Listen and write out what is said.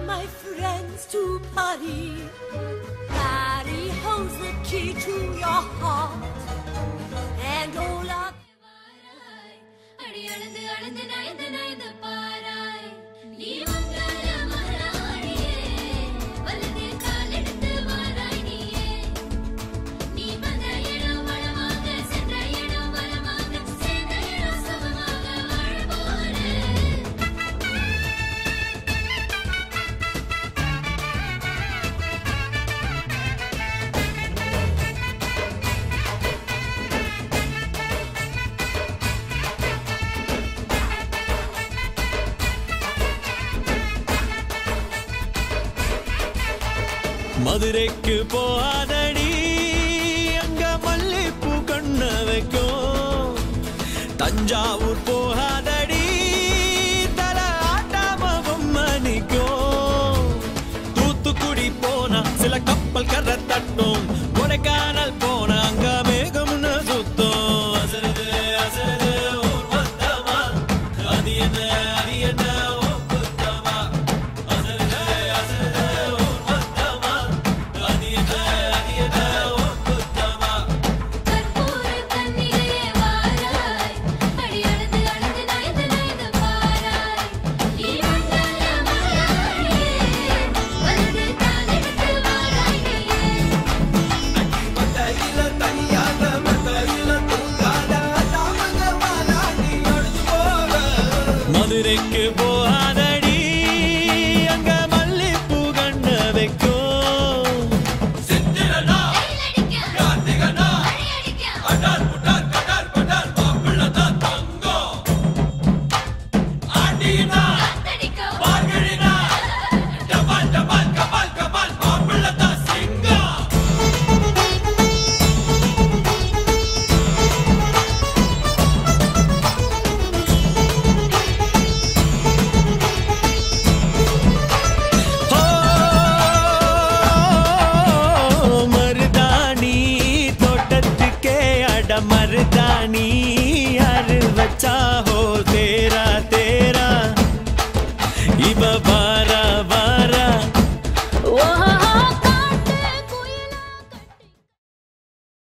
my friends to Paris. Paris holds the key to your heart. And all our மதுரைக்கு போகாதடி அங்க மல்லிப்பூ கண்ண வைக்கும் தஞ்சாவூர் போகாதடி தல ஆட்டாம பொம்மணிக்கும் தூத்துக்குடி போனா சில கப்பல் கரை தட்டும் கொடைக்கானல் போனா அங்க மேகம்னு சுத்தம் அசருது அசருது ஊர் மொத்தமா அது என்ன மதுரைக்கு போ